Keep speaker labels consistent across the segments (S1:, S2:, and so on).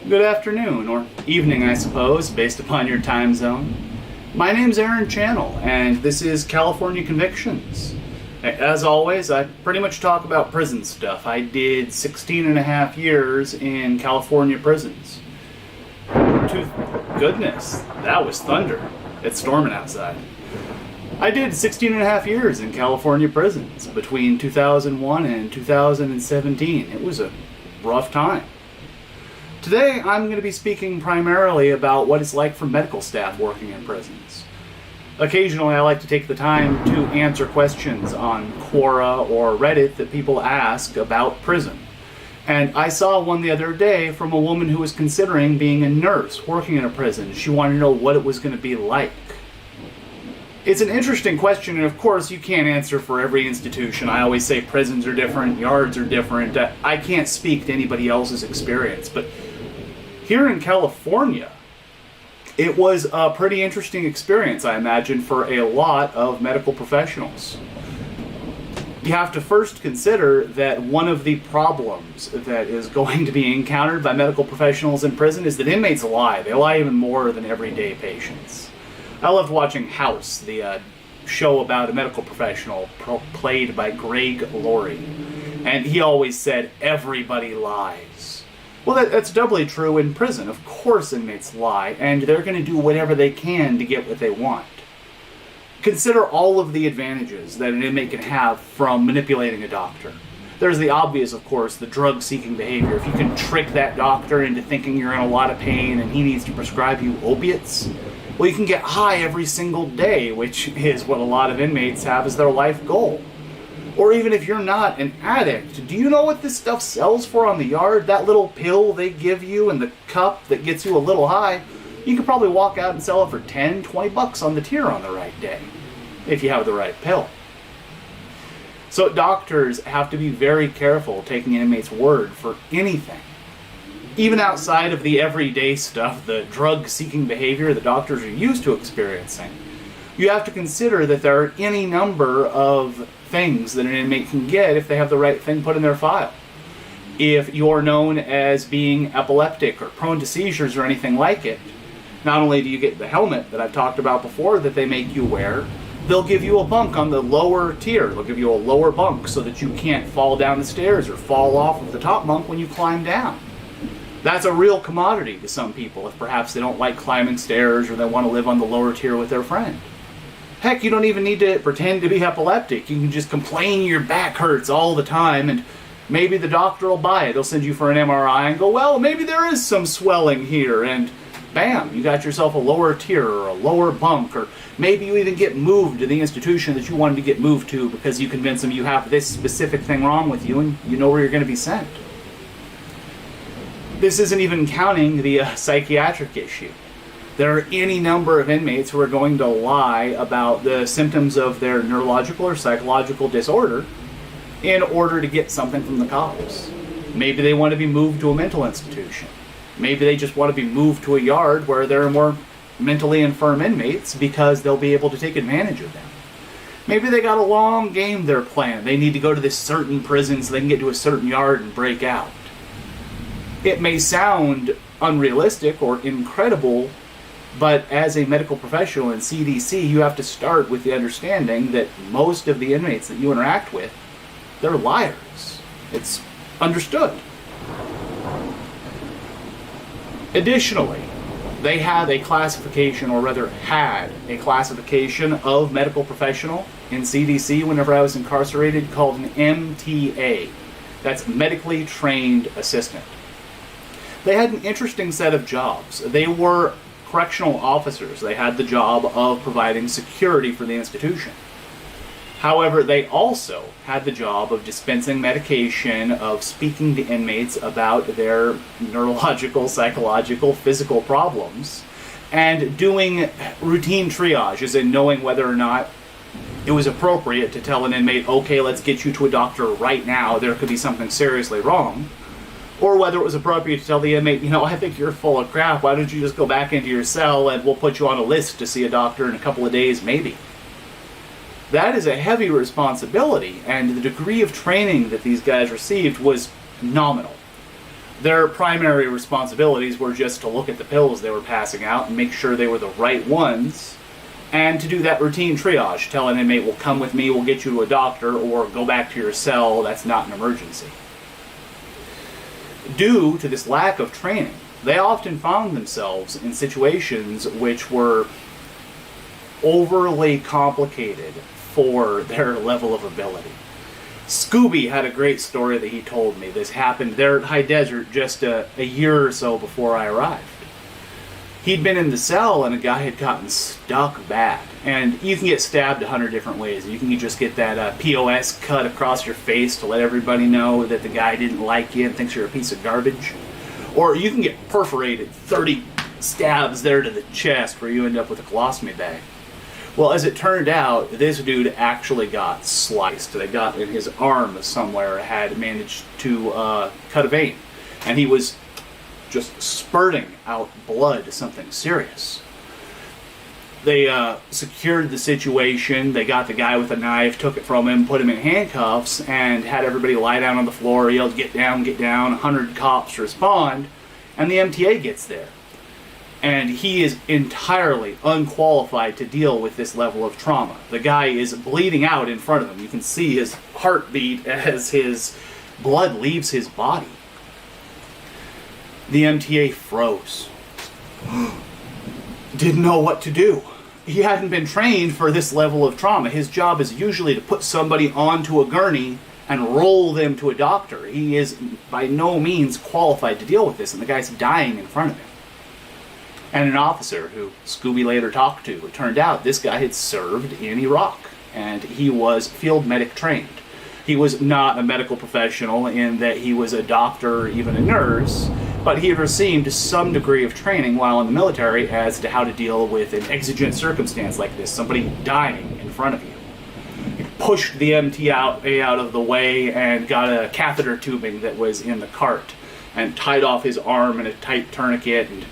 S1: Good afternoon, or evening I suppose, based upon your time zone. My name's Aaron Channel, and this is California Convictions. As always, I pretty much talk about prison stuff. I did 16 and a half years in California prisons. Goodness, that was thunder. It's storming outside. I did 16 and a half years in California prisons between 2001 and 2017. It was a rough time. Today, I'm going to be speaking primarily about what it's like for medical staff working in prisons. Occasionally, I like to take the time to answer questions on Quora or Reddit that people ask about prison. And I saw one the other day from a woman who was considering being a nurse working in a prison. She wanted to know what it was going to be like. It's an interesting question, and of course, you can't answer for every institution. I always say prisons are different, yards are different. I can't speak to anybody else's experience, but here in California, it was a pretty interesting experience, I imagine, for a lot of medical professionals. You have to first consider that one of the problems that is going to be encountered by medical professionals in prison is that inmates lie. They lie even more than everyday patients. I loved watching House, the show about a medical professional played by Greg Laurie. And he always said, everybody lies. Well, that's doubly true in prison. Of course inmates lie, and they're going to do whatever they can to get what they want. Consider all of the advantages that an inmate can have from manipulating a doctor. There's the obvious, of course, the drug-seeking behavior. If you can trick that doctor into thinking you're in a lot of pain and he needs to prescribe you opiates, well, you can get high every single day, which is what a lot of inmates have as their life goal. Or even if you're not an addict, do you know what this stuff sells for on the yard? That little pill they give you in the cup that gets you a little high, you could probably walk out and sell it for 10, 20 bucks on the tier on the right day, if you have the right pill. So doctors have to be very careful taking an inmate's word for anything. Even outside of the everyday stuff, the drug-seeking behavior that doctors are used to experiencing, you have to consider that there are any number of things that an inmate can get if they have the right thing put in their file. If you're known as being epileptic or prone to seizures or anything like it, not only do you get the helmet that I've talked about before that they make you wear, they'll give you a bunk on the lower tier. They'll give you a lower bunk so that you can't fall down the stairs or fall off of the top bunk when you climb down. That's a real commodity to some people if perhaps they don't like climbing stairs or they want to live on the lower tier with their friend. Heck, you don't even need to pretend to be epileptic. You can just complain your back hurts all the time and maybe the doctor will buy it. They'll send you for an MRI and go, well, maybe there is some swelling here, and bam, you got yourself a lower tier or a lower bunk, or maybe you even get moved to the institution that you wanted to get moved to because you convince them you have this specific thing wrong with you and you know where you're going to be sent. This isn't even counting the psychiatric issue. There are any number of inmates who are going to lie about the symptoms of their neurological or psychological disorder in order to get something from the cops. Maybe they want to be moved to a mental institution. Maybe they just want to be moved to a yard where there are more mentally infirm inmates because they'll be able to take advantage of them. Maybe they got a long game they're playing. They need to go to this certain prison so they can get to a certain yard and break out. It may sound unrealistic or incredible, but as a medical professional in CDC, you have to start with the understanding that most of the inmates that you interact with, they're liars. It's understood. Additionally, they have a classification, or rather had a classification of medical professional in CDC whenever I was incarcerated called an MTA. That's medically trained assistant. They had an interesting set of jobs. They were correctional officers. They had the job of providing security for the institution. However, they also had the job of dispensing medication, of speaking to inmates about their neurological, psychological, physical problems, and doing routine triage, as in knowing whether or not it was appropriate to tell an inmate, okay, let's get you to a doctor right now, there could be something seriously wrong, or whether it was appropriate to tell the inmate, you know, I think you're full of crap, why don't you just go back into your cell and we'll put you on a list to see a doctor in a couple of days, maybe. That is a heavy responsibility, and the degree of training that these guys received was nominal. Their primary responsibilities were just to look at the pills they were passing out and make sure they were the right ones, and to do that routine triage. Tell an inmate, well, come with me, we'll get you to a doctor, or go back to your cell, that's not an emergency. Due to this lack of training, they often found themselves in situations which were overly complicated for their level of ability. Scooby had a great story that he told me. This happened there at High Desert just a year or so before I arrived. He'd been in the cell and a guy had gotten stuck bad. And you can get stabbed 100 different ways. You can just get that POS cut across your face to let everybody know that the guy didn't like you and thinks you're a piece of garbage. Or you can get perforated 30 stabs there to the chest where you end up with a colostomy bag. Well, as it turned out, this dude actually got sliced. They got in his arm somewhere, had managed to cut a vein. And he was just spurting out blood, something serious. They secured the situation. They got the guy with a knife, took it from him, put him in handcuffs, and had everybody lie down on the floor, yelled, get down, get down. 100 cops respond, and the MTA gets there. And he is entirely unqualified to deal with this level of trauma. The guy is bleeding out in front of him. You can see his heartbeat as his blood leaves his body. The MTA froze. Didn't know what to do. He hadn't been trained for this level of trauma. His job is usually to put somebody onto a gurney and roll them to a doctor. He is by no means qualified to deal with this, and the guy's dying in front of him. And an officer who Scooby later talked to, it turned out this guy had served in Iraq, and he was field medic trained. He was not a medical professional in that he was a doctor or even a nurse, but he had received some degree of training while in the military as to how to deal with an exigent circumstance like this, somebody dying in front of you. He pushed the MTA out of the way and got a catheter tubing that was in the cart and tied off his arm in a tight tourniquet and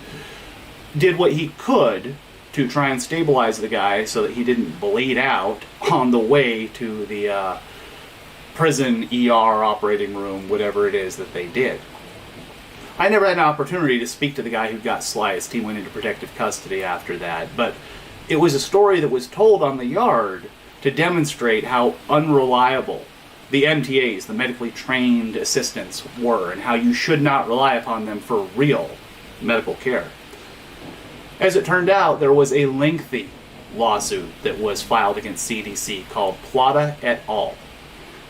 S1: did what he could to try and stabilize the guy so that he didn't bleed out on the way to the prison ER operating room, whatever it is that they did. I never had an opportunity to speak to the guy who got sliced. He went into protective custody after that. But it was a story that was told on the yard to demonstrate how unreliable the MTAs, the medically trained assistants, were, and how you should not rely upon them for real medical care. As it turned out, there was a lengthy lawsuit that was filed against CDC called Plata et al.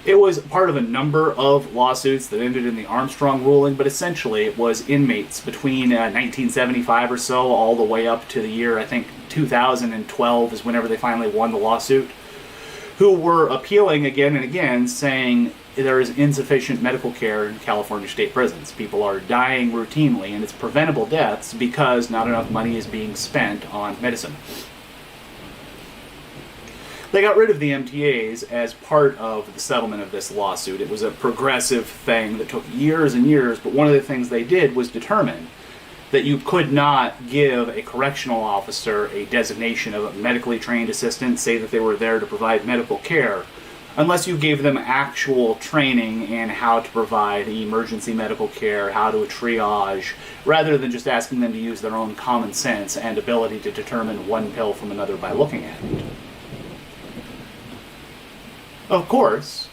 S1: It was part of a number of lawsuits that ended in the Armstrong ruling, but essentially it was inmates between 1975 or so all the way up to the year, I think, 2012 is whenever they finally won the lawsuit, who were appealing again and again, saying there is insufficient medical care in California state prisons. People are dying routinely, and it's preventable deaths because not enough money is being spent on medicine. They got rid of the MTAs as part of the settlement of this lawsuit. It was a progressive thing that took years and years, but one of the things they did was determine that you could not give a correctional officer a designation of a medically trained assistant, say that they were there to provide medical care, unless you gave them actual training in how to provide emergency medical care, how to triage, rather than just asking them to use their own common sense and ability to determine one pill from another by looking at it. Of course,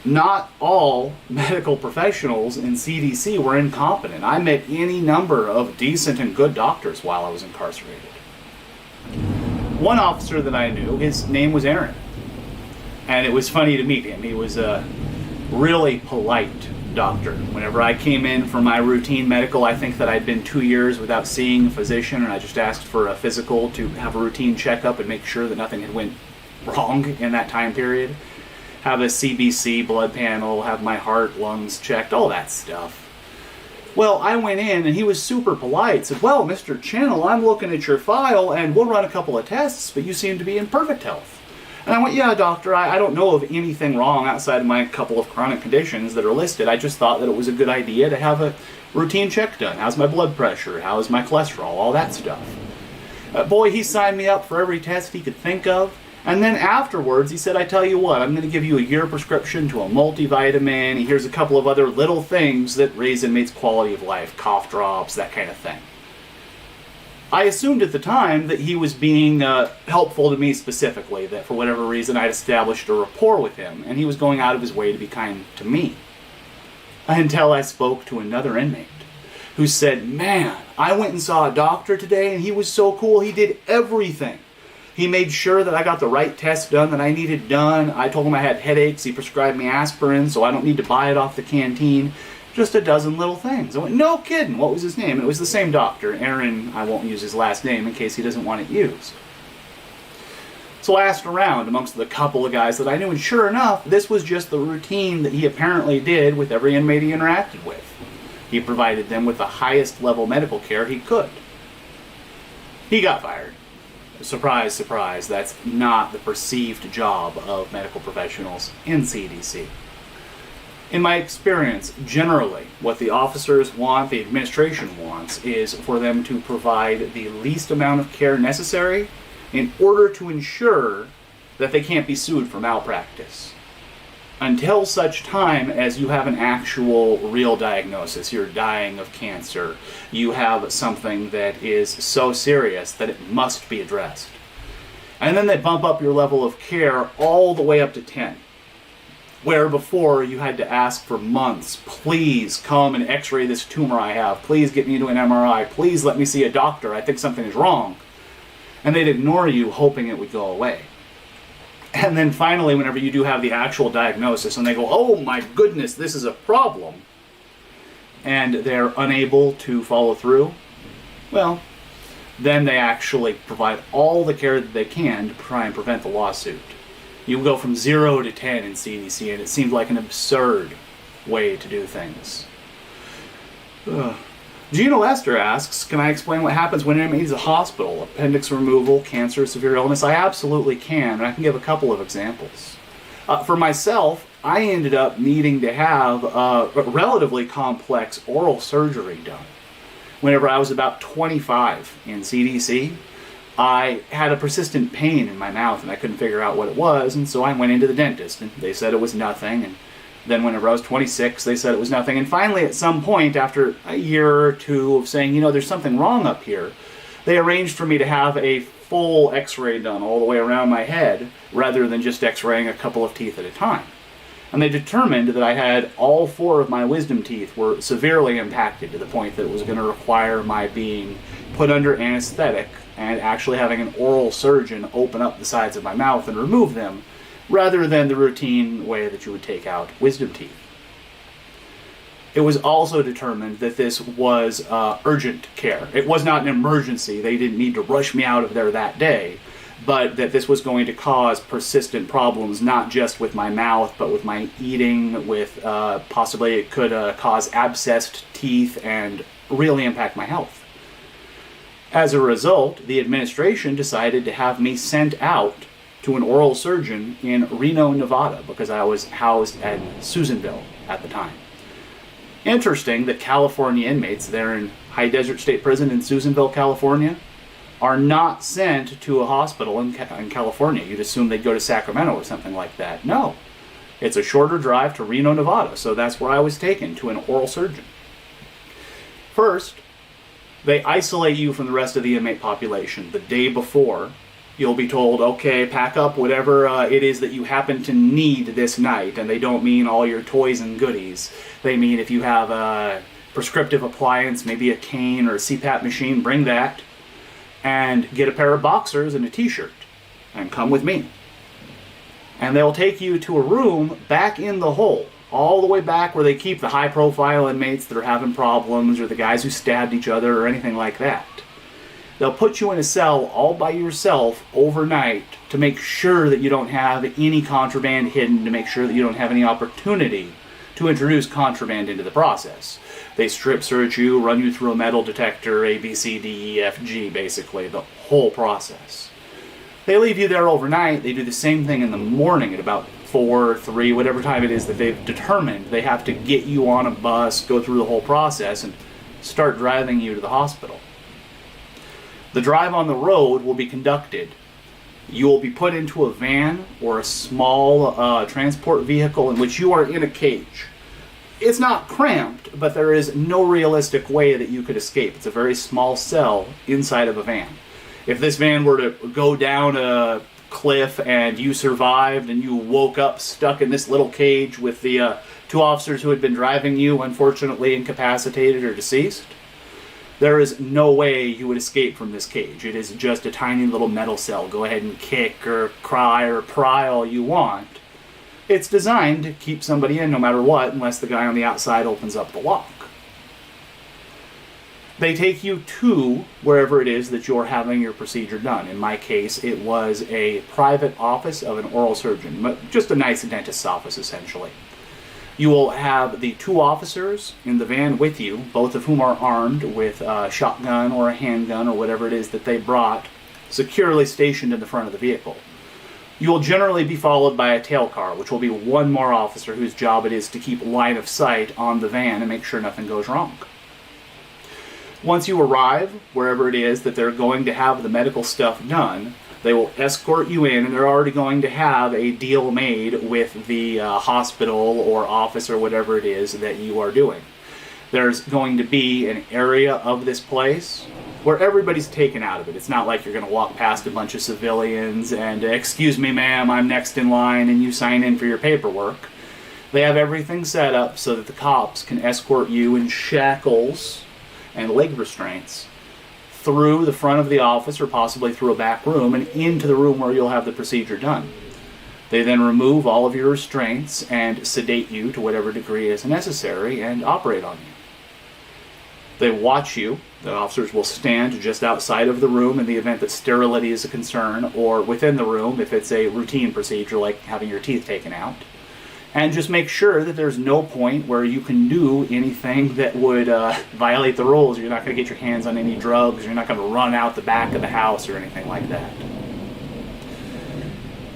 S1: not all medical professionals in CDC were incompetent. I met any number of decent and good doctors while I was incarcerated. One officer that I knew, his name was Aaron. And it was funny to meet him. He was a really polite doctor. Whenever I came in for my routine medical, I think that I'd been 2 years without seeing a physician, and I just asked for a physical to have a routine checkup and make sure that nothing had went wrong in that time period. Have a CBC blood panel, have my heart, lungs checked, all that stuff. Well, I went in and he was super polite. Said, well, Mr. Channel, I'm looking at your file and we'll run a couple of tests, but you seem to be in perfect health. And I went, yeah, doctor, I don't know of anything wrong outside of my couple of chronic conditions that are listed. I just thought that it was a good idea to have a routine check done. How's my blood pressure? How's my cholesterol? All that stuff. Boy, he signed me up for every test he could think of. And then afterwards, he said, I tell you what, I'm going to give you a year prescription to a multivitamin. Here's a couple of other little things that raise inmates' quality of life, cough drops, that kind of thing. I assumed at the time that he was being helpful to me specifically, that for whatever reason I'd established a rapport with him, and he was going out of his way to be kind to me. Until I spoke to another inmate who said, man, I went and saw a doctor today, and he was so cool, he did everything. He made sure that I got the right tests done that I needed done. I told him I had headaches. He prescribed me aspirin, so I don't need to buy it off the canteen. Just a dozen little things. I went, no kidding. What was his name? And it was the same doctor, Aaron. I won't use his last name in case he doesn't want it used. So I asked around amongst the couple of guys that I knew, and sure enough, this was just the routine that he apparently did with every inmate he interacted with. He provided them with the highest level medical care he could. He got fired. Surprise, surprise, that's not the perceived job of medical professionals in CDC. In my experience, generally, what the officers want, the administration wants, is for them to provide the least amount of care necessary in order to ensure that they can't be sued for malpractice. Until such time as you have an actual real diagnosis, you're dying of cancer, you have something that is so serious that it must be addressed. And then they bump up your level of care all the way up to 10. Where before you had to ask for months, please come and x-ray this tumor I have, please get me to an MRI, please let me see a doctor, I think something is wrong. And they'd ignore you hoping it would go away. And then finally, whenever you do have the actual diagnosis and they go, oh my goodness, this is a problem, and they're unable to follow through, well, then they actually provide all the care that they can to try and prevent the lawsuit. You go from 0 to 10 in CDC, and it seemed like an absurd way to do things. Gino Lester asks, can I explain what happens when an inmate is in a hospital? Appendix removal, cancer, severe illness? I absolutely can, and I can give a couple of examples. For myself, I ended up needing to have a relatively complex oral surgery done. Whenever I was about 25 in CDC, I had a persistent pain in my mouth and I couldn't figure out what it was, and so I went into the dentist and they said it was nothing, and then whenever I was 26 they said it was nothing, and finally at some point after a year or two of saying, you know, there's something wrong up here, they arranged for me to have a full x-ray done all the way around my head rather than just x-raying a couple of teeth at a time. And they determined that I had all 4 of my wisdom teeth were severely impacted to the point that it was going to require my being put under anesthetic and actually having an oral surgeon open up the sides of my mouth and remove them, rather than the routine way that you would take out wisdom teeth. It was also determined that this was urgent care. It was not an emergency. They didn't need to rush me out of there that day, but that this was going to cause persistent problems, not just with my mouth, but with my eating, with possibly it could cause abscessed teeth and really impact my health. As a result, the administration decided to have me sent out to an oral surgeon in Reno, Nevada, because I was housed in Susanville at the time. Interesting that California inmates there in High Desert State Prison in Susanville, California, are not sent to a hospital in California. You'd assume they'd go to Sacramento or something like that. No. It's a shorter drive to Reno, Nevada, so that's where I was taken, to an oral surgeon. First, they isolate you from the rest of the inmate population. The day before, you'll be told, okay, pack up whatever it is that you happen to need this night, and they don't mean all your toys and goodies. They mean if you have a prescriptive appliance, maybe a cane or a CPAP machine, bring that, and get a pair of boxers and a t-shirt, and come with me. And they'll take you to a room back in the hole, all the way back where they keep the high-profile inmates that are having problems, or the guys who stabbed each other, or anything like that. They'll put you in a cell all by yourself overnight to make sure that you don't have any contraband hidden, to make sure that you don't have any opportunity to introduce contraband into the process. They strip search you, run you through a metal detector, A, B, C, D, E, F, G, basically, the whole process. They leave you there overnight. They do the same thing in the morning at about 4, 3, whatever time it is that they've determined. They have to get you on a bus, go through the whole process, and start driving you to the hospital. The drive on the road will be conducted You will be put into a van or a small transport vehicle in which you are in a cage. It's not cramped, but there is no realistic way that you could escape. It's a very small cell inside of a van. If this van were to go down a cliff and you survived and you woke up stuck in this little cage with the two officers who had been driving you, unfortunately incapacitated or deceased, there is no way you would escape from this cage. It is just a tiny little metal cell. Go ahead and kick or cry or pry all you want. It's designed to keep somebody in no matter what, unless the guy on the outside opens up the lock. They take you to wherever it is that you're having your procedure done. In my case, it was a private office of an oral surgeon, just a nice dentist's office, essentially. You will have the two officers in the van with you, both of whom are armed with a shotgun or a handgun or whatever it is that they brought, securely stationed in the front of the vehicle. You will generally be followed by a tail car, which will be one more officer whose job it is to keep line of sight on the van and make sure nothing goes wrong. Once you arrive wherever it is that they're going to have the medical stuff done, they will escort you in, and they're already going to have a deal made with the hospital or office or whatever it is that you are doing. There's going to be an area of this place where everybody's taken out of it. It's not like you're going to walk past a bunch of civilians and, excuse me ma'am, I'm next in line, and you sign in for your paperwork. They have everything set up so that the cops can escort you in shackles and leg restraints through the front of the office or possibly through a back room and into the room where you'll have the procedure done. They then remove all of your restraints and sedate you to whatever degree is necessary and operate on you. They watch you. The officers will stand just outside of the room in the event that sterility is a concern, or within the room if it's a routine procedure like having your teeth taken out. And just make sure that there's no point where you can do anything that would violate the rules. You're not going to get your hands on any drugs. You're not going to run out the back of the house or anything like that.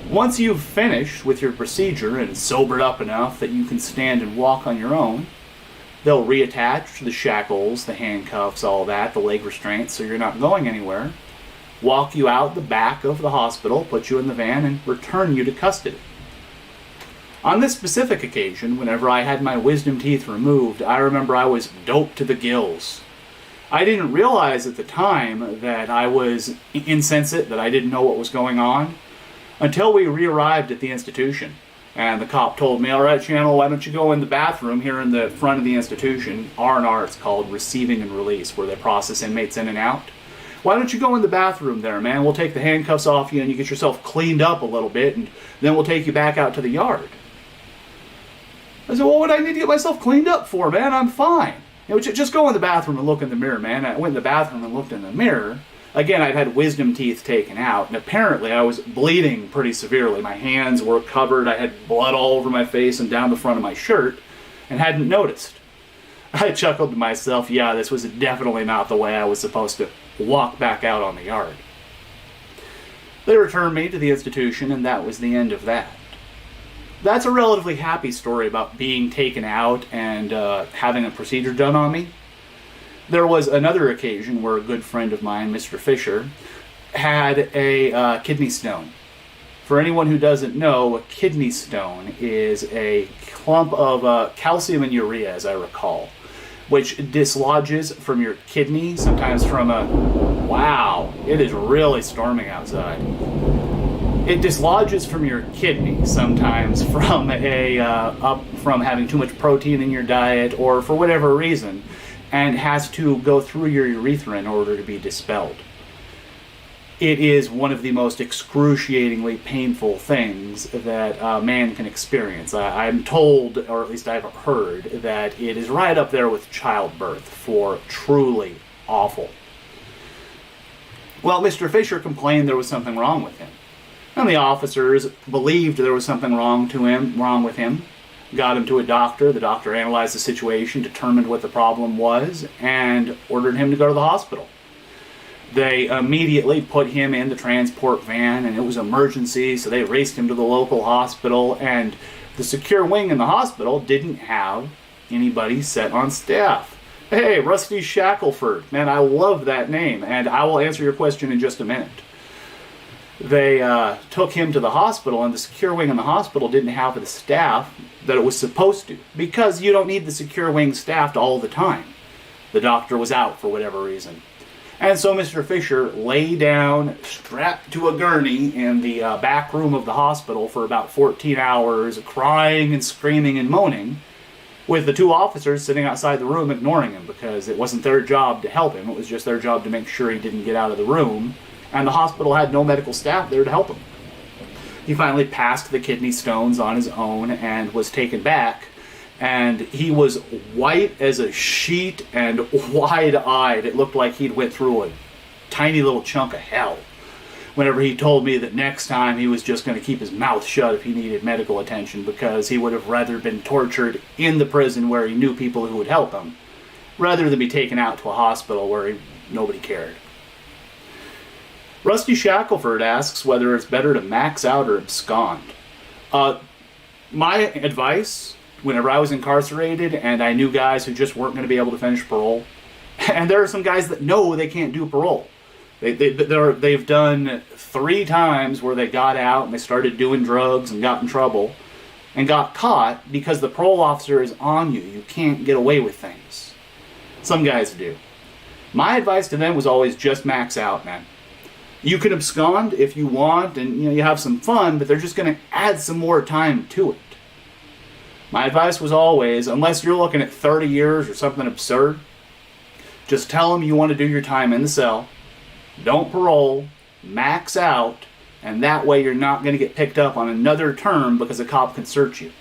S1: Once you've finished with your procedure and sobered up enough that you can stand and walk on your own, they'll reattach the shackles, the handcuffs, all that, the leg restraints, so you're not going anywhere, walk you out the back of the hospital, put you in the van, and return you to custody. On this specific occasion, whenever I had my wisdom teeth removed, I remember I was doped to the gills. I didn't realize at the time that I was insensate, that I didn't know what was going on, until we re-arrived at the institution. And the cop told me, all right, Channel, why don't you go in the bathroom here in the front of the institution, R&R it's called, receiving and release, where they process inmates in and out. Why don't you go in the bathroom there, man? We'll take the handcuffs off you and you get yourself cleaned up a little bit, and then we'll take you back out to the yard. I said, well, what do I need to get myself cleaned up for, man? I'm fine. You know, just go in the bathroom and look in the mirror, man. I went in the bathroom and looked in the mirror. Again, I'd had wisdom teeth taken out, and apparently I was bleeding pretty severely. My hands were covered. I had blood all over my face and down the front of my shirt, and hadn't noticed. I chuckled to myself, yeah, this was definitely not the way I was supposed to walk back out on the yard. They returned me to the institution, and that was the end of that. That's a relatively happy story about being taken out and having a procedure done on me. There was another occasion where a good friend of mine, Mr. Fisher, had a kidney stone. For anyone who doesn't know, a kidney stone is a clump of calcium and urea, as I recall, which dislodges from your kidney, sometimes from a... Wow, it is really storming outside. It dislodges from your kidney, sometimes from from having too much protein in your diet or for whatever reason, and has to go through your urethra in order to be dispelled. It is one of the most excruciatingly painful things that a man can experience. I'm told, or at least I've heard, that it is right up there with childbirth for truly awful. Well, Mr. Fisher complained there was something wrong with him. And the officers believed there was something wrong with him, got him to a doctor. The doctor analyzed the situation, determined what the problem was, and ordered him to go to the hospital. They immediately put him in the transport van, and it was emergency, so they raced him to the local hospital, and the secure wing in the hospital didn't have anybody set on staff. Hey, Rusty Shackelford. Man, I love that name, and I will answer your question in just a minute. They took him to the hospital, and the secure wing in the hospital didn't have the staff that it was supposed to, because you don't need the secure wing staffed all the time. The doctor was out for whatever reason. And so Mr. Fisher lay down, strapped to a gurney in the back room of the hospital for about 14 hours, crying and screaming and moaning, with the two officers sitting outside the room ignoring him, because it wasn't their job to help him. It was just their job to make sure he didn't get out of the room. And the hospital had no medical staff there to help him. He finally passed the kidney stones on his own and was taken back. And he was white as a sheet and wide-eyed. It looked like he'd went through a tiny little chunk of hell whenever he told me that next time he was just going to keep his mouth shut if he needed medical attention, because he would have rather been tortured in the prison where he knew people who would help him, rather than be taken out to a hospital where nobody cared. Rusty Shackelford asks whether it's better to max out or abscond. My advice, whenever I was incarcerated and I knew guys who just weren't going to be able to finish parole, and there are some guys that know they can't do parole. They've done 3 times where they got out and they started doing drugs and got in trouble and got caught because the parole officer is on you. You can't get away with things. Some guys do. My advice to them was always just max out, man. You can abscond if you want, and you have some fun, but they're just going to add some more time to it. My advice was always, unless you're looking at 30 years or something absurd, just tell them you want to do your time in the cell, don't parole, max out, and that way you're not going to get picked up on another term because a cop can search you.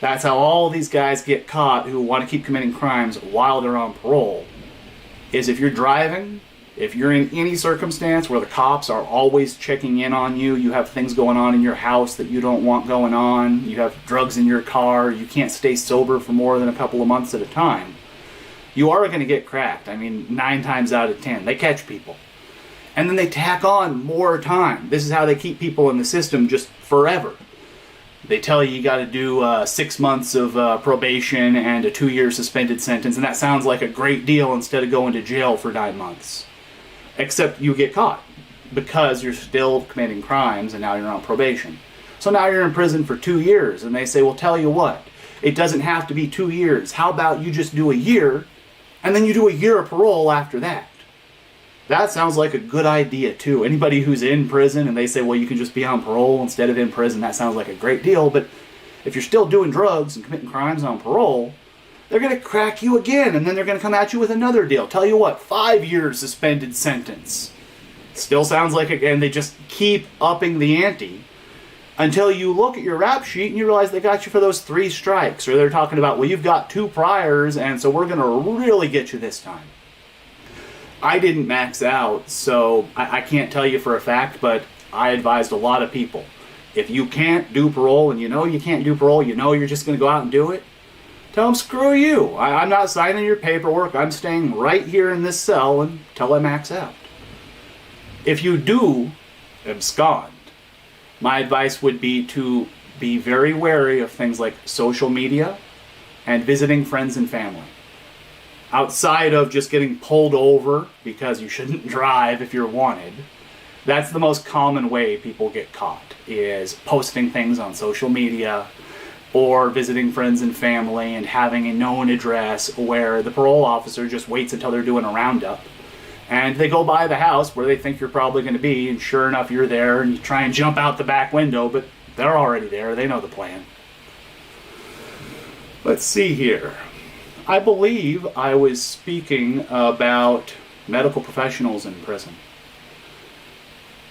S1: That's how all these guys get caught who want to keep committing crimes while they're on parole, is if you're driving, if you're in any circumstance where the cops are always checking in on you, you have things going on in your house that you don't want going on, you have drugs in your car, you can't stay sober for more than a couple of months at a time, you are going to get cracked. I mean, 9 times out of 10. They catch people. And then they tack on more time. This is how they keep people in the system just forever. They tell you got to do 6 months of probation and a 2-year suspended sentence, and that sounds like a great deal instead of going to jail for 9 months. Except you get caught because you're still committing crimes and now you're on probation. So now you're in prison for 2 years, and they say, well, tell you what, it doesn't have to be 2 years. How about you just do a year, and then you do a year of parole after that? That sounds like a good idea too. Anybody who's in prison and they say, well, you can just be on parole instead of in prison, that sounds like a great deal. But if you're still doing drugs and committing crimes on parole, they're going to crack you again, and then they're going to come at you with another deal. Tell you what, 5-year suspended sentence. Still sounds like, and they just keep upping the ante until you look at your rap sheet and you realize they got you for those 3 strikes. Or they're talking about, well, you've got 2 priors, and so we're going to really get you this time. I didn't max out, so I can't tell you for a fact, but I advised a lot of people. If you can't do parole, and you know you can't do parole, you know you're just going to go out and do it, tell them, screw you. I'm not signing your paperwork. I'm staying right here in this cell until I max out. If you do abscond, my advice would be to be very wary of things like social media and visiting friends and family. Outside of just getting pulled over because you shouldn't drive if you're wanted, that's the most common way people get caught, is posting things on social media or visiting friends and family and having a known address where the parole officer just waits until they're doing a roundup. And they go by the house where they think you're probably going to be, and sure enough you're there, and you try and jump out the back window, but they're already there. They know the plan. Let's see here. I believe I was speaking about medical professionals in prison.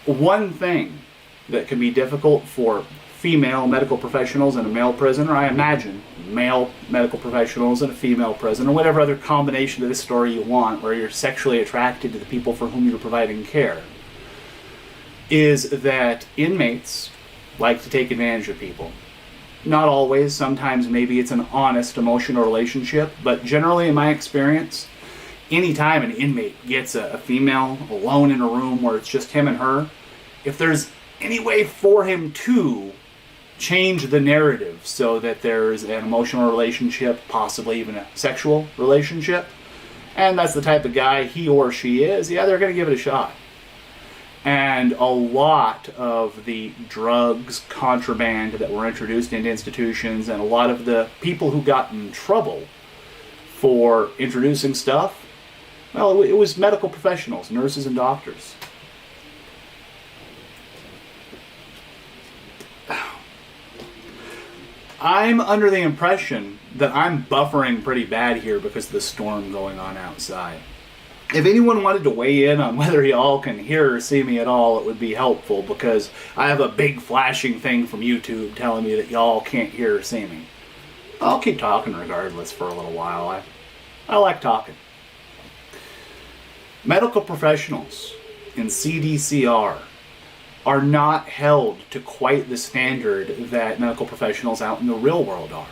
S1: One thing that can be difficult for female medical professionals in a male prison, or I imagine male medical professionals in a female prison, or whatever other combination of this story you want, where you're sexually attracted to the people for whom you're providing care, is that inmates like to take advantage of people. Not always. Sometimes maybe it's an honest emotional relationship, but generally in my experience, anytime an inmate gets a female alone in a room where it's just him and her, if there's any way for him to change the narrative so that there's an emotional relationship, possibly even a sexual relationship, and that's the type of guy he or she is, yeah, they're going to give it a shot. And a lot of the drugs, contraband that were introduced into institutions, and a lot of the people who got in trouble for introducing stuff, well, it was medical professionals, nurses and doctors. I'm under the impression that I'm buffering pretty bad here because of the storm going on outside. If anyone wanted to weigh in on whether y'all can hear or see me at all, it would be helpful, because I have a big flashing thing from YouTube telling me that y'all can't hear or see me. I'll keep talking regardless for a little while. I like talking. Medical professionals in CDCR are not held to quite the standard that medical professionals out in the real world are.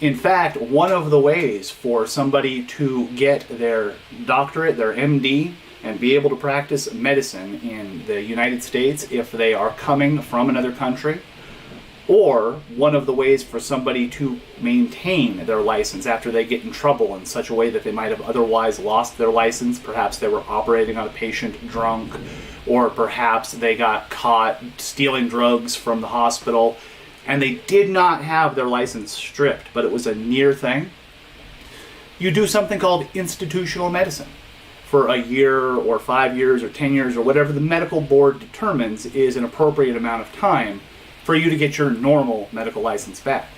S1: In fact, one of the ways for somebody to get their doctorate, their MD, and be able to practice medicine in the United States if they are coming from another country, or one of the ways for somebody to maintain their license after they get in trouble in such a way that they might have otherwise lost their license, perhaps they were operating on a patient drunk, or perhaps they got caught stealing drugs from the hospital, and they did not have their license stripped, but it was a near thing. You do something called institutional medicine for a year or 5 years or 10 years or whatever the medical board determines is an appropriate amount of time for you to get your normal medical license back.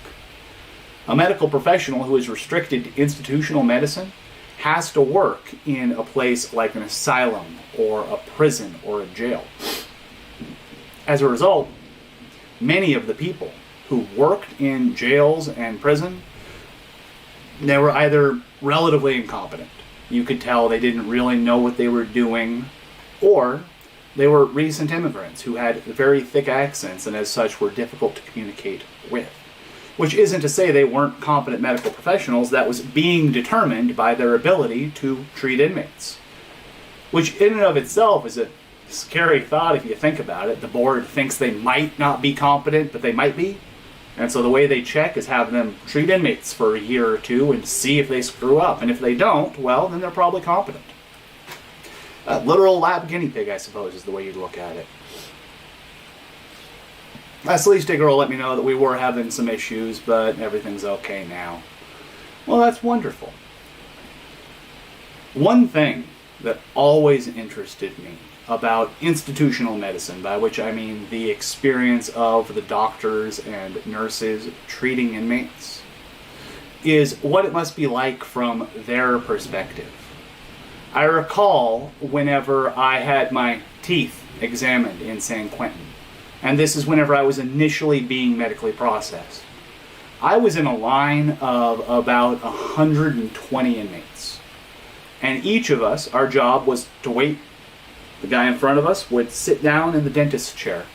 S1: A medical professional who is restricted to institutional medicine has to work in a place like an asylum or a prison or a jail. As a result, many of the people who worked in jails and prison, they were either relatively incompetent. You could tell they didn't really know what they were doing, or they were recent immigrants who had very thick accents and as such were difficult to communicate with. Which isn't to say they weren't competent medical professionals. That was being determined by their ability to treat inmates. Which in and of itself is a scary thought if you think about it. The board thinks they might not be competent, but they might be. And so the way they check is have them treat inmates for a year or two and see if they screw up. And if they don't, well, then they're probably competent. A literal lab guinea pig, I suppose, is the way you'd look at it. That sleaze girl let me know that we were having some issues, but everything's okay now. Well, that's wonderful. One thing that always interested me about institutional medicine, by which I mean the experience of the doctors and nurses treating inmates, is what it must be like from their perspective. I recall whenever I had my teeth examined in San Quentin, and this is whenever I was initially being medically processed. I was in a line of about 120 inmates. And each of us, our job was to wait. The guy in front of us would sit down in the dentist's chair.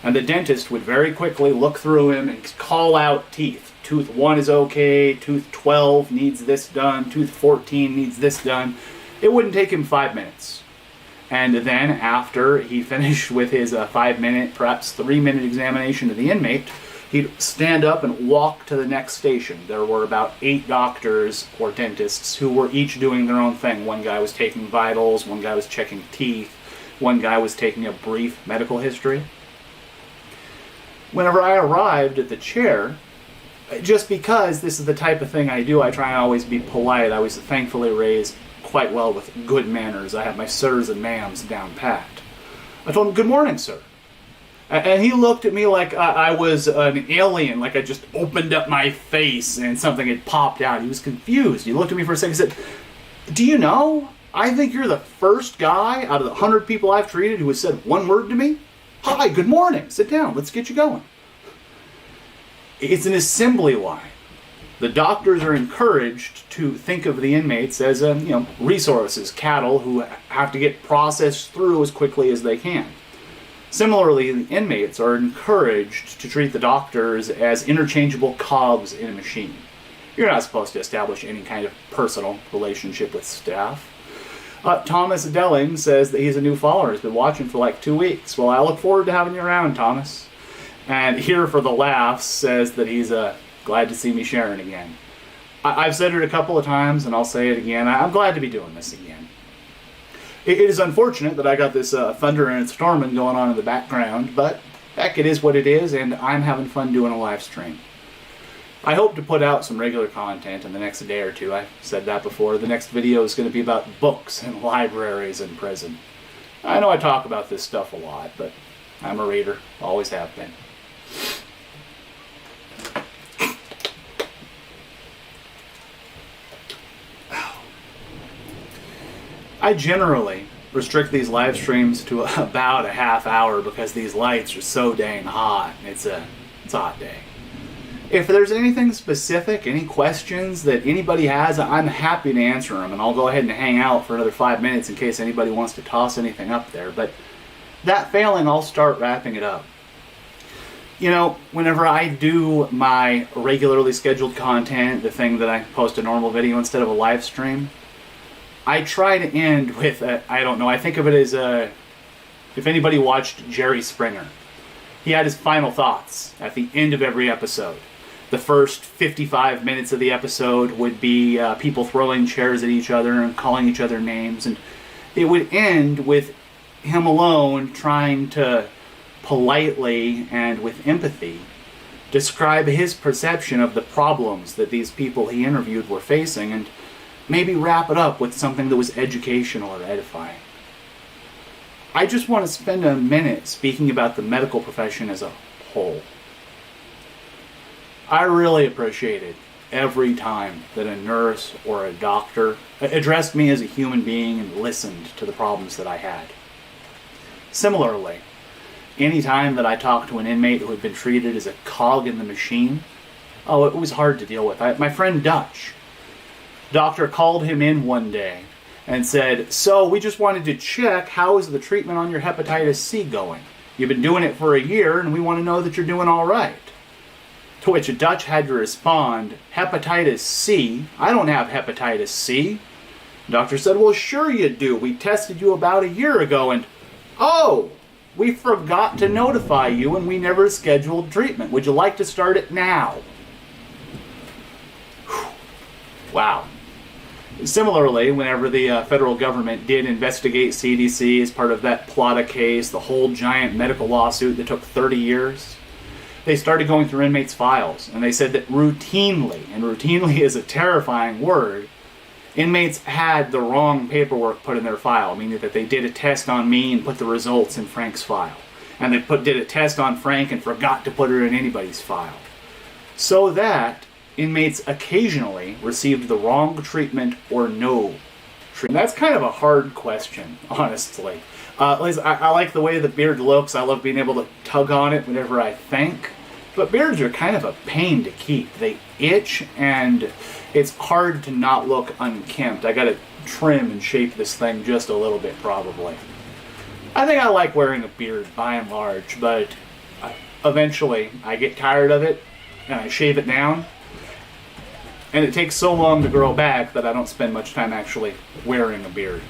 S1: And the dentist would very quickly look through him and call out teeth. Tooth 1 is okay, tooth 12 needs this done, tooth 14 needs this done. It wouldn't take him 5 minutes. And then after he finished with his 5-minute, perhaps 3-minute examination of the inmate, he'd stand up and walk to the next station. There were about 8 doctors or dentists who were each doing their own thing. One guy was taking vitals, one guy was checking teeth, one guy was taking a brief medical history. Whenever I arrived at the chair, just because this is the type of thing I do, I try and always be polite. I was thankfully raised quite well with good manners. I have my sirs and ma'ams down pat. I told him, "Good morning, sir." And he looked at me like I was an alien, like I just opened up my face and something had popped out. He was confused. He looked at me for a second and said, "Do you know, I think you're the first guy out of the 100 people I've treated who has said one word to me. Hi, good morning, sit down, let's get you going." It's an assembly line. The doctors are encouraged to think of the inmates as resources, cattle who have to get processed through as quickly as they can. Similarly, the inmates are encouraged to treat the doctors as interchangeable cogs in a machine. You're not supposed to establish any kind of personal relationship with staff. Thomas Delling says that he's a new follower. He's been watching for like 2 weeks. Well, I look forward to having you around, Thomas. And Here for the Laughs says that he's glad to see me sharing again. I've said it a couple of times, and I'll say it again. I'm glad to be doing this again. It is unfortunate that I got this thunder and storming going on in the background, but heck, it is what it is, and I'm having fun doing a live stream. I hope to put out some regular content in the next day or two. I've said that before. The next video is going to be about books and libraries in prison. I know I talk about this stuff a lot, but I'm a reader. Always have been. I generally restrict these live streams to about a half hour because these lights are so dang hot. It's a hot day. If there's anything specific, any questions that anybody has, I'm happy to answer them, and I'll go ahead and hang out for another 5 minutes in case anybody wants to toss anything up there. But that failing, I'll start wrapping it up. You know, whenever I do my regularly scheduled content, the thing that I post a normal video instead of a live stream, I try to end with, I don't know, I think of it as, if anybody watched Jerry Springer, he had his final thoughts at the end of every episode. The first 55 minutes of the episode would be people throwing chairs at each other and calling each other names, and it would end with him alone trying to politely and with empathy describe his perception of the problems that these people he interviewed were facing, and maybe wrap it up with something that was educational or edifying. I just want to spend a minute speaking about the medical profession as a whole. I really appreciated every time that a nurse or a doctor addressed me as a human being and listened to the problems that I had. Similarly, any time that I talked to an inmate who had been treated as a cog in the machine, it was hard to deal with. My friend Dutch, doctor called him in one day and said, "So we just wanted to check, how is the treatment on your hepatitis C going? You've been doing it for a year and we want to know that you're doing all right." To which Dutch had to respond, "Hepatitis C? I don't have hepatitis C." Doctor said, "Well, sure you do. We tested you about a year ago and, we forgot to notify you and we never scheduled treatment. Would you like to start it now?" Whew. Wow. Similarly, whenever the federal government did investigate CDC as part of that Plata case, the whole giant medical lawsuit that took 30 years, they started going through inmates' files, and they said that routinely, and routinely is a terrifying word, inmates had the wrong paperwork put in their file, meaning that they did a test on me and put the results in Frank's file. And they did a test on Frank and forgot to put it in anybody's file. So that inmates occasionally received the wrong treatment or no treatment. That's kind of a hard question, honestly. Liz, I like the way the beard looks. I love being able to tug on it whenever I think. But beards are kind of a pain to keep. They itch, and it's hard to not look unkempt. I gotta trim and shape this thing just a little bit, probably. I think I like wearing a beard, by and large, but eventually I get tired of it, and I shave it down. And it takes so long to grow back that I don't spend much time actually wearing a beard.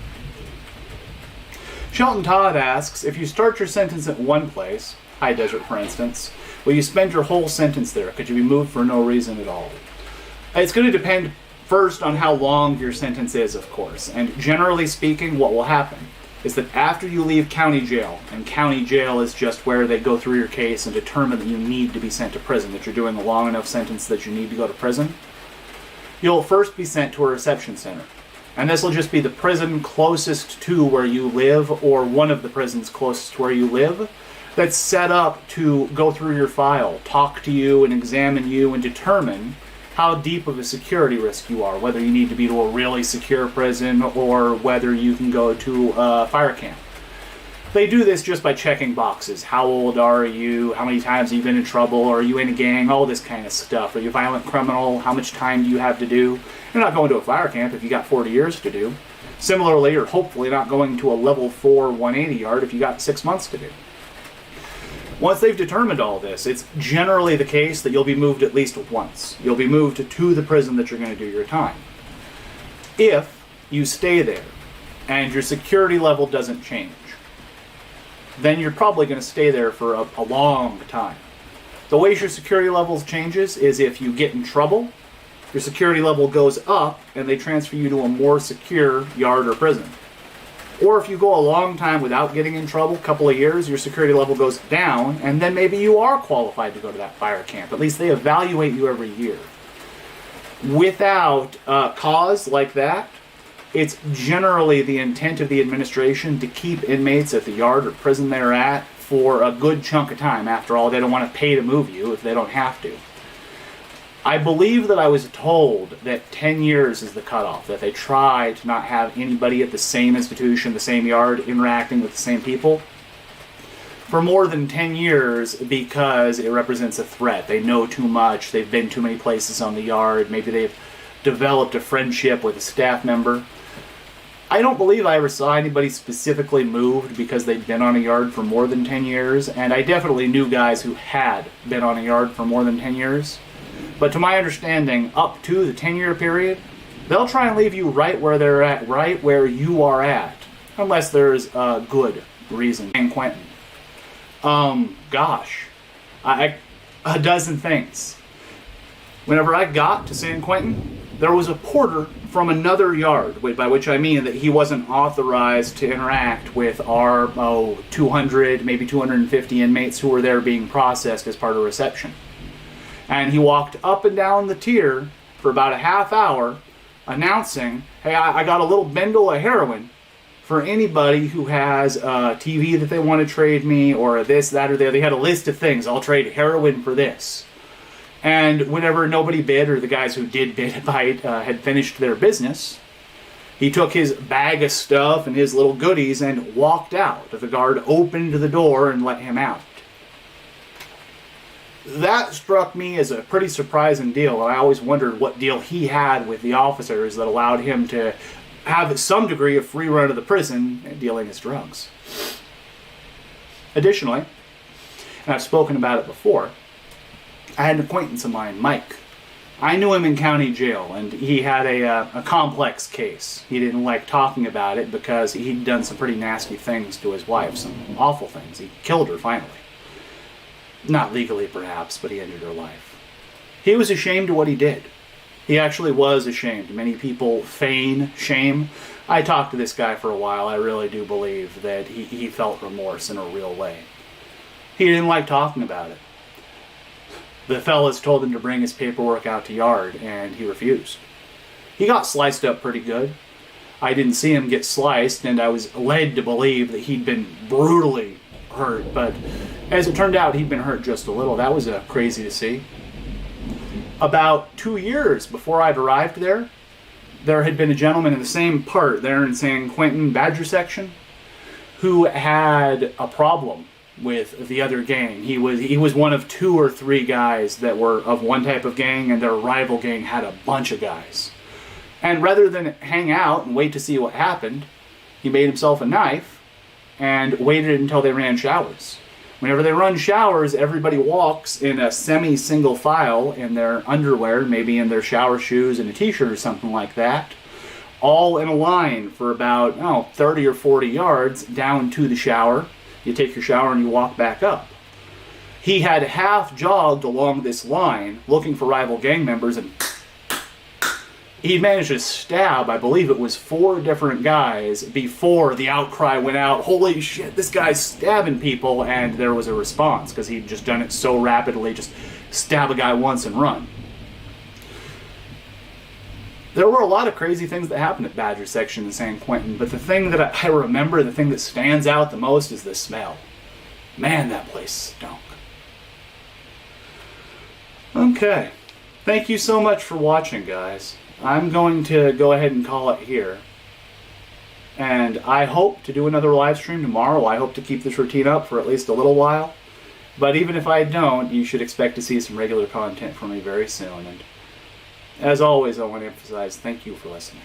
S1: Shelton Todd asks, if you start your sentence at one place, High Desert for instance, will you spend your whole sentence there? Could you be moved for no reason at all? It's going to depend first on how long your sentence is, of course. And generally speaking, what will happen is that after you leave county jail, and county jail is just where they go through your case and determine that you need to be sent to prison, that you're doing a long enough sentence that you need to go to prison, you'll first be sent to a reception center. And this will just be the prison closest to where you live, or one of the prisons closest to where you live, that's set up to go through your file, talk to you and examine you and determine how deep of a security risk you are, whether you need to be to a really secure prison or whether you can go to a fire camp. They do this just by checking boxes. How old are you? How many times have you been in trouble? Are you in a gang? All this kind of stuff. Are you a violent criminal? How much time do you have to do? You're not going to a fire camp if you got 40 years to do. Similarly, you're hopefully not going to a level 4 180 yard if you got 6 months to do. Once they've determined all this, it's generally the case that you'll be moved at least once. You'll be moved to the prison that you're going to do your time. If you stay there and your security level doesn't change, then you're probably going to stay there for a long time. The way your security levels changes is if you get in trouble, your security level goes up and they transfer you to a more secure yard or prison. Or if you go a long time without getting in trouble, a couple of years, your security level goes down, and then maybe you are qualified to go to that fire camp. At least they evaluate you every year. Without cause like that, it's generally the intent of the administration to keep inmates at the yard or prison they're at for a good chunk of time. After all, they don't want to pay to move you if they don't have to. I believe that I was told that 10 years is the cutoff, that they try to not have anybody at the same institution, the same yard, interacting with the same people for more than 10 years because it represents a threat. They know too much, they've been too many places on the yard, maybe they've developed a friendship with a staff member. I don't believe I ever saw anybody specifically moved because they'd been on a yard for more than 10 years, and I definitely knew guys who had been on a yard for more than 10 years. But to my understanding, up to the 10-year period, they'll try and leave you right where they're at, right where you are at, unless there's a good reason. San Quentin. A dozen things. Whenever I got to San Quentin, there was a porter from another yard, by which I mean that he wasn't authorized to interact with our 200, maybe 250 inmates who were there being processed as part of reception. And he walked up and down the tier for about a half hour announcing, hey, I got a little bundle of heroin for anybody who has a TV that they want to trade me, or this, that, or the other. They had a list of things. I'll trade heroin for this. And whenever nobody bid, or the guys who did bid had finished their business, he took his bag of stuff and his little goodies and walked out. The guard opened the door and let him out. That struck me as a pretty surprising deal, and I always wondered what deal he had with the officers that allowed him to have some degree of free run of the prison and dealing his drugs. Additionally, and I've spoken about it before, I had an acquaintance of mine, Mike. I knew him in county jail, and he had a complex case. He didn't like talking about it because he'd done some pretty nasty things to his wife, some awful things. He killed her, finally. Not legally, perhaps, but he ended her life. He was ashamed of what he did. He actually was ashamed. Many people feign shame. I talked to this guy for a while. I really do believe that he felt remorse in a real way. He didn't like talking about it. The fellas told him to bring his paperwork out to yard, and he refused. He got sliced up pretty good. I didn't see him get sliced, and I was led to believe that he'd been brutally hurt, but as it turned out, he'd been hurt just a little. That was crazy to see. About 2 years before I'd arrived there, there had been a gentleman in the same part there in San Quentin, Badger section, who had a problem with the other gang. He was one of 2 or 3 guys that were of one type of gang, and their rival gang had a bunch of guys. And rather than hang out and wait to see what happened, he made himself a knife and waited until they ran showers. Whenever they run showers, everybody walks in a semi-single file in their underwear, maybe in their shower shoes and a t-shirt or something like that, all in a line for about 30 or 40 yards down to the shower. You take your shower and you walk back up. He had half jogged along this line looking for rival gang members, and he managed to stab, I believe it was 4 different guys before the outcry went out. Holy shit, this guy's stabbing people, and there was a response because he'd just done it so rapidly, just stab a guy once and run. There were a lot of crazy things that happened at Badger section in San Quentin, but the thing that I remember, the thing that stands out the most is the smell. Man, that place stunk. Okay. Thank you so much for watching, guys. I'm going to go ahead and call it here. And I hope to do another live stream tomorrow. I hope to keep this routine up for at least a little while. But even if I don't, you should expect to see some regular content from me very soon. And as always, I want to emphasize, thank you for listening.